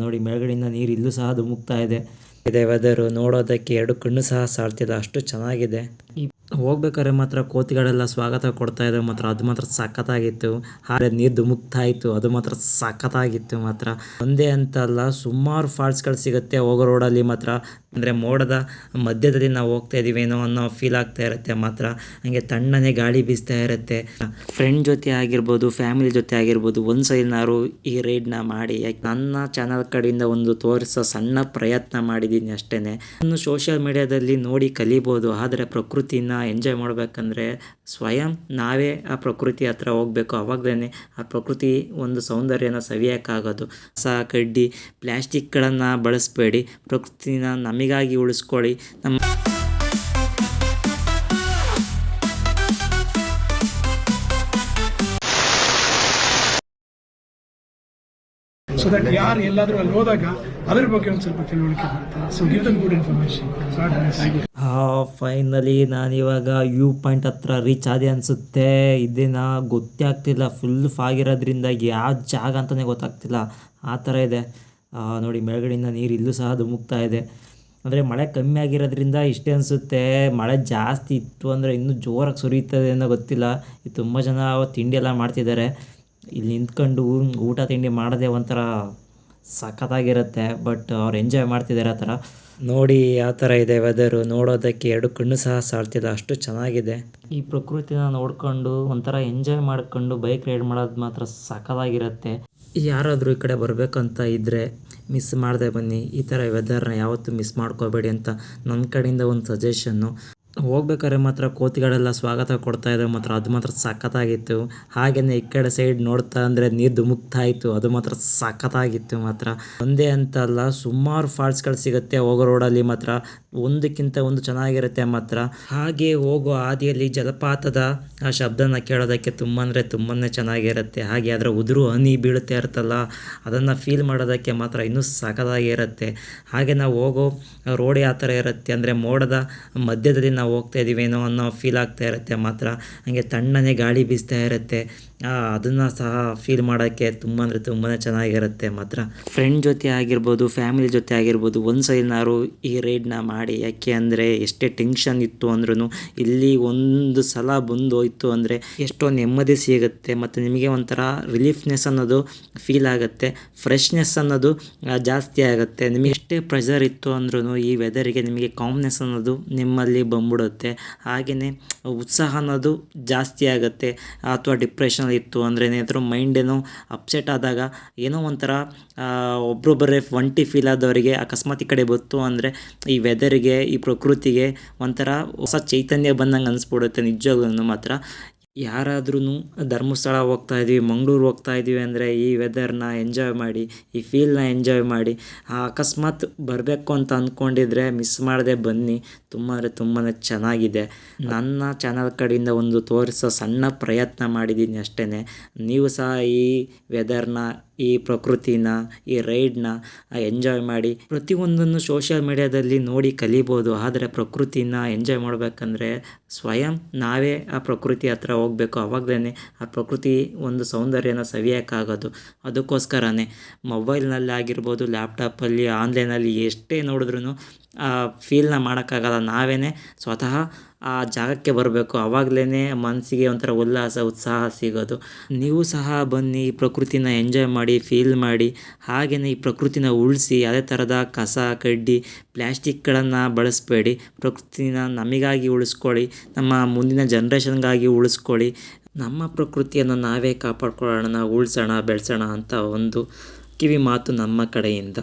ನೋಡಿ ಮೇಲ್ಗಡೆಯಿಂದ ನೀರು ಇಲ್ಲೂ ಸಹ ಧುಮುಕ್ತಾ ಇದೆ. ವೆದರು ನೋಡೋದಕ್ಕೆ ಎರಡು ಕಣ್ಣು ಸಹ ಸಾಲ್ತಿಲ್ಲ, ಅಷ್ಟು ಚೆನ್ನಾಗಿದೆ. ಹೋಗ್ಬೇಕಾದ್ರೆ ಮಾತ್ರ ಕೋತಿಗಳೆಲ್ಲ ಸ್ವಾಗತ ಕೊಡ್ತಾ ಇದ್ದಾವೆ ಮಾತ್ರ, ಅದು ಮಾತ್ರ ಸಖತ್ತಾಗಿತ್ತು. ಹಾಗೆ ನೀರು ಧುಮುಕ್ತಾ ಇತ್ತು, ಅದು ಮಾತ್ರ ಸಖತ್ತಾಗಿತ್ತು ಮಾತ್ರ. ಒಂದೇ ಅಂತಲ್ಲ, ಸುಮಾರು ಫಾಲ್ಸ್ಗಳು ಸಿಗುತ್ತೆ ಹೋಗೋ ರೋಡಲ್ಲಿ ಮಾತ್ರ. ಅಂದರೆ ಮೋಡದ ಮಧ್ಯದಲ್ಲಿ ನಾವು ಹೋಗ್ತಾ ಇದೀವೇನೋ ಅನ್ನೋ ಫೀಲ್ ಆಗ್ತಾ ಇರುತ್ತೆ ಮಾತ್ರ. ಹಂಗೆ ತಣ್ಣನೆ ಗಾಳಿ ಬೀಸ್ತಾ ಇರುತ್ತೆ. ಫ್ರೆಂಡ್ ಜೊತೆ ಆಗಿರ್ಬೋದು, ಫ್ಯಾಮಿಲಿ ಜೊತೆ ಆಗಿರ್ಬೋದು, ಒಂದ್ಸಲಿನಾರು ಈ ರೈಡ್ನ ಮಾಡಿ. ನನ್ನ ಚಾನಲ್ ಕಡೆಯಿಂದ ಒಂದು ತೋರಿಸೋ ಸಣ್ಣ ಪ್ರಯತ್ನ ಮಾಡಿದ್ದೀನಿ ಅಷ್ಟೇನೆ. ಇನ್ನು ಸೋಷಿಯಲ್ ಮೀಡಿಯಾದಲ್ಲಿ ನೋಡಿ ಕಲಿಬೋದು, ಆದರೆ ಪ್ರಕೃತಿನ ಎಂಜಾಯ್ ಮಾಡಬೇಕಂದ್ರೆ ಸ್ವಯಂ ನಾವೇ ಆ ಪ್ರಕೃತಿ ಹತ್ರ ಹೋಗ್ಬೇಕು. ಅವಾಗಲೇ ಆ ಪ್ರಕೃತಿ ಒಂದು ಸೌಂದರ್ಯನ ಸವಿಯೋಕ್ಕಾಗೋದು. ಕಸ ಕಡ್ಡಿ ಪ್ಲ್ಯಾಸ್ಟಿಕ್ಗಳನ್ನು ಬಳಸಬೇಡಿ, ಪ್ರಕೃತಿನ ನಮಗಾಗಿ ಉಳಿಸ್ಕೊಳ್ಳಿ. ಸೊ ದಟ್ ಯಾರು ಎಲ್ಲಾದರೂ ಅಲ್ಲಿ ಹೋದಾಗ ಅದ್ರ ಬಗ್ಗೆ ಒಂದು ಸ್ವಲ್ಪ ತಿಳುವಳಿಕೆ ಬರುತ್ತೆ. So give them good information. Finally ನಾನಿವಾಗ ವ್ಯೂ ಪಾಯಿಂಟ್ ಹತ್ರ ರೀಚ್ ಆದೆ ಅನಿಸುತ್ತೆ. ಇದೇನಾ ಗೊತ್ತೇ ಆಗ್ತಿಲ್ಲ, ಫುಲ್ ಫಾಗ್ ಇರೋದ್ರಿಂದ ಯಾವ ಜಾಗ ಅಂತಲೇ ಗೊತ್ತಾಗ್ತಿಲ್ಲ, ಆ ಥರ ಇದೆ. ನೋಡಿ ಮೇಲ್ಗಡೆಯಿಂದ ನೀರು ಇಲ್ಲೂ ಸಹ ಧುಮುಕ್ತಾ ಇದೆ. ಅಂದರೆ ಮಳೆ ಕಮ್ಮಿ ಆಗಿರೋದ್ರಿಂದ ಇಷ್ಟೇ ಅನಿಸುತ್ತೆ. ಮಳೆ ಜಾಸ್ತಿ ಇತ್ತು ಅಂದರೆ ಇನ್ನೂ ಜೋರಾಗಿ ಸುರಿಯುತ್ತದೆ ಅನ್ನೋ ಗೊತ್ತಿಲ್ಲ. ತುಂಬ ಜನ ತಿಂಡಿ ಎಲ್ಲ ಮಾಡ್ತಿದ್ದಾರೆ. ಇಲ್ಲಿ ನಿಂತ್ಕೊಂಡು ಊಟ ತಿಂಡಿ ಮಾಡೋದೇ ಒಂಥರ ಸಖತ್ತಾಗಿರುತ್ತೆ. ಬಟ್ ಅವ್ರು ಎಂಜಾಯ್ ಮಾಡ್ತಿದ್ದಾರೆ ಆ ಥರ. ನೋಡಿ ಯಾವ ಥರ ಇದೆ ವೆದರು, ನೋಡೋದಕ್ಕೆ ಎರಡು ಕಣ್ಣು ಸಹ ಸಾಲ್ತಿಲ್ಲ, ಅಷ್ಟು ಚೆನ್ನಾಗಿದೆ. ಈ ಪ್ರಕೃತಿನ ನೋಡ್ಕೊಂಡು ಒಂಥರ ಎಂಜಾಯ್ ಮಾಡ್ಕೊಂಡು ಬೈಕ್ ರೈಡ್ ಮಾಡೋದು ಮಾತ್ರ ಸಖತ್ತಾಗಿರುತ್ತೆ. ಯಾರಾದರೂ ಈ ಕಡೆ ಬರಬೇಕಂತ ಇದ್ದರೆ ಮಿಸ್ ಮಾಡದೆ ಬನ್ನಿ. ಈ ಥರ ವೆದರ್ನ ಯಾವತ್ತೂ ಮಿಸ್ ಮಾಡ್ಕೋಬೇಡಿ ಅಂತ ನನ್ನ ಕಡೆಯಿಂದ ಒಂದು ಸಜೆಷನ್ನು. ಹೋಗ್ಬೇಕಾದ್ರೆ ಮಾತ್ರ ಕೋತಿಗಳೆಲ್ಲ ಸ್ವಾಗತ ಕೊಡ್ತಾ ಇದ್ದಾವೆ ಮಾತ್ರ, ಅದು ಮಾತ್ರ ಸಖತ್ತಾಗಿತ್ತು. ಹಾಗೆಯೇ ಈ ಕಡೆ ಸೈಡ್ ನೋಡ್ತಾ ಅಂದರೆ ನೀರು ಧುಮುಕ್ತಾ ಇತ್ತು, ಅದು ಮಾತ್ರ ಸಖತ್ತಾಗಿತ್ತು ಮಾತ್ರ. ಒಂದೇ ಅಂತಲ್ಲ, ಸುಮಾರು ಫಾಲ್ಸ್ಗಳು ಸಿಗುತ್ತೆ ಹೋಗೋ ರೋಡಲ್ಲಿ ಮಾತ್ರ, ಒಂದಕ್ಕಿಂತ ಒಂದು ಚೆನ್ನಾಗಿರುತ್ತೆ ಮಾತ್ರ. ಹಾಗೆ ಹೋಗೋ ಹಾದಿಯಲ್ಲಿ ಜಲಪಾತದ ಆ ಶಬ್ದನ ಕೇಳೋದಕ್ಕೆ ತುಂಬ ಅಂದರೆ ತುಂಬಾ ಚೆನ್ನಾಗಿರುತ್ತೆ. ಹಾಗೆ ಅದರ ಉದುರು ಹನಿ ಬೀಳುತ್ತಾ ಇರುತ್ತಲ್ಲ, ಅದನ್ನು ಫೀಲ್ ಮಾಡೋದಕ್ಕೆ ಮಾತ್ರ ಇನ್ನೂ ಸಖತ್ತಾಗಿರುತ್ತೆ. ಹಾಗೆ ನಾವು ಹೋಗೋ ರೋಡ್ ಯಾವ ಥರ ಇರುತ್ತೆ ಅಂದರೆ ಮೋಡದ ಮಧ್ಯದಲ್ಲಿ ನಾವು ಹೋಗ್ತಾ ಇದೀವೇನೋ ಅನ್ನೋ ಫೀಲ್ ಆಗ್ತಾ ಇರುತ್ತೆ ಮಾತ್ರ. ಹಾಗೆ ತಣ್ಣನೆ ಗಾಳಿ ಬೀಸ್ತಾ ಇರುತ್ತೆ, ಅದನ್ನು ಸಹ ಫೀಲ್ ಮಾಡೋಕ್ಕೆ ತುಂಬ ಅಂದರೆ ತುಂಬಾ ಚೆನ್ನಾಗಿರುತ್ತೆ ಮಾತ್ರ. ಫ್ರೆಂಡ್ ಜೊತೆ ಆಗಿರ್ಬೋದು, ಫ್ಯಾಮಿಲಿ ಜೊತೆ ಆಗಿರ್ಬೋದು, ಒಂದ್ಸಲಿನಾರು ಈ ರೈಡ್ನ ಮಾಡಿ. ಯಾಕೆ ಅಂದರೆ ಎಷ್ಟೇ ಟೆನ್ಷನ್ ಇತ್ತು ಅಂದ್ರೂ ಇಲ್ಲಿ ಒಂದು ಸಲ ಬಂದು ಹೋಯ್ತು ಅಂದರೆ ಎಷ್ಟೋ ನೆಮ್ಮದಿ ಸಿಗುತ್ತೆ. ಮತ್ತು ನಿಮಗೆ ಒಂಥರ ರಿಲೀಫ್ನೆಸ್ ಅನ್ನೋದು ಫೀಲ್ ಆಗುತ್ತೆ, ಫ್ರೆಶ್ನೆಸ್ ಅನ್ನೋದು ಜಾಸ್ತಿ ಆಗುತ್ತೆ. ನಿಮಗೆ ಎಷ್ಟೇ ಪ್ರೆಷರ್ ಇತ್ತು ಅಂದ್ರೂ ಈ ವೆದರಿಗೆ ನಿಮಗೆ ಕಾಮ್ನೆಸ್ ಅನ್ನೋದು ನಿಮ್ಮಲ್ಲಿ ಬಂದ್ಬಿಡುತ್ತೆ. ಹಾಗೆಯೇ ಉತ್ಸಾಹ ಅನ್ನೋದು ಜಾಸ್ತಿ ಆಗುತ್ತೆ. ಅಥವಾ ಡಿಪ್ರೆಷನ್ ಇತ್ತು ಅಂದರೆ ಏನಾದರೂ ಮೈಂಡ್ ಏನೋ ಅಪ್ಸೆಟ್ ಆದಾಗ ಏನೋ ಒಂಥರ ಒಬ್ಬರೊಬ್ಬರೇ ಒಂಟಿ ಫೀಲ್ ಆದವರಿಗೆ ಅಕಸ್ಮಾತ್ ಈ ಕಡೆ ಬಂತು ಅಂದರೆ ಈ ವೆದರಿಗೆ, ಈ ಪ್ರಕೃತಿಗೆ ಒಂಥರ ಹೊಸ ಚೈತನ್ಯ ಬಂದಂಗೆ ಅನಿಸ್ಬಿಡುತ್ತೆ ನಿಜವಾಗ್ಲೂ ಮಾತ್ರ. ಯಾರಾದ್ರೂ ಧರ್ಮಸ್ಥಳ ಹೋಗ್ತಾ ಇದ್ದೀವಿ, ಮಂಗಳೂರು ಹೋಗ್ತಾ ಇದ್ದೀವಿ ಅಂದರೆ ಈ ವೆದರ್ನ ಎಂಜಾಯ್ ಮಾಡಿ, ಈ ಫೀಲ್ನ ಎಂಜಾಯ್ ಮಾಡಿ. ಅಕಸ್ಮಾತ್ ಬರಬೇಕು ಅಂತ ಅಂದ್ಕೊಂಡಿದ್ರೆ ಮಿಸ್ ಮಾಡದೆ ಬನ್ನಿ, ತುಂಬ ಅಂದರೆ ತುಂಬಾ ಚೆನ್ನಾಗಿದೆ. ನನ್ನ ಚಾನಲ್ ಕಡೆಯಿಂದ ಒಂದು ತೋರಿಸೋ ಸಣ್ಣ ಪ್ರಯತ್ನ ಮಾಡಿದ್ದೀನಿ ಅಷ್ಟೇ. ನೀವು ಸಹ ಈ ವೆದರ್ನ, ಈ ಪ್ರಕೃತಿನ, ಈ ರೈಡ್ನ ಎಂಜಾಯ್ ಮಾಡಿ. ಪ್ರತಿಯೊಂದನ್ನು ಸೋಷಿಯಲ್ ಮೀಡಿಯಾದಲ್ಲಿ ನೋಡಿ ಕಲಿಬೋದು, ಆದರೆ ಪ್ರಕೃತಿನ ಎಂಜಾಯ್ ಮಾಡಬೇಕಂದ್ರೆ ಸ್ವಯಂ ನಾವೇ ಆ ಪ್ರಕೃತಿ ಹತ್ರ ಹೋಗಬೇಕು. ಆವಾಗಲೇ ಆ ಪ್ರಕೃತಿ ಒಂದು ಸೌಂದರ್ಯನ ಸವಿಯೋಕ್ಕಾಗೋದು. ಅದಕ್ಕೋಸ್ಕರನೇ ಮೊಬೈಲ್ನಲ್ಲಿ ಆಗಿರ್ಬೋದು, ಲ್ಯಾಪ್ಟಾಪಲ್ಲಿ, ಆನ್ಲೈನಲ್ಲಿ ಎಷ್ಟೇ ನೋಡಿದ್ರೂ ಆ ಫೀಲ್ನ ಮಾಡೋಕ್ಕಾಗಲ್ಲ. ನಾವೇ ಸ್ವತಃ ಆ ಜಾಗಕ್ಕೆ ಬರಬೇಕು, ಆವಾಗಲೇ ಮನಸ್ಸಿಗೆ ಒಂಥರ ಉಲ್ಲಾಸ, ಉತ್ಸಾಹ ಸಿಗೋದು. ನೀವು ಸಹ ಬನ್ನಿ, ಈ ಪ್ರಕೃತಿನ ಎಂಜಾಯ್ ಮಾಡಿ, ಫೀಲ್ ಮಾಡಿ. ಹಾಗೆಯೇ ಈ ಪ್ರಕೃತಿನ ಉಳಿಸಿ. ಅದೇ ಥರದ ಕಸ ಕಡ್ಡಿ ಪ್ಲ್ಯಾಸ್ಟಿಕ್ಗಳನ್ನು ಬಳಸಬೇಡಿ, ಪ್ರಕೃತಿನ ನಮಗಾಗಿ ಉಳಿಸ್ಕೊಳ್ಳಿ, ನಮ್ಮ ಮುಂದಿನ ಜನ್ರೇಷನ್ಗಾಗಿ ಉಳಿಸ್ಕೊಳ್ಳಿ. ನಮ್ಮ ಪ್ರಕೃತಿಯನ್ನು ನಾವೇ ಕಾಪಾಡ್ಕೊಳ್ಳೋಣ, ಉಳಿಸೋಣ, ಬೆಳೆಸೋಣ ಅಂತ ಒಂದು ಕಿವಿ ಮಾತು ನಮ್ಮ ಕಡೆಯಿಂದ.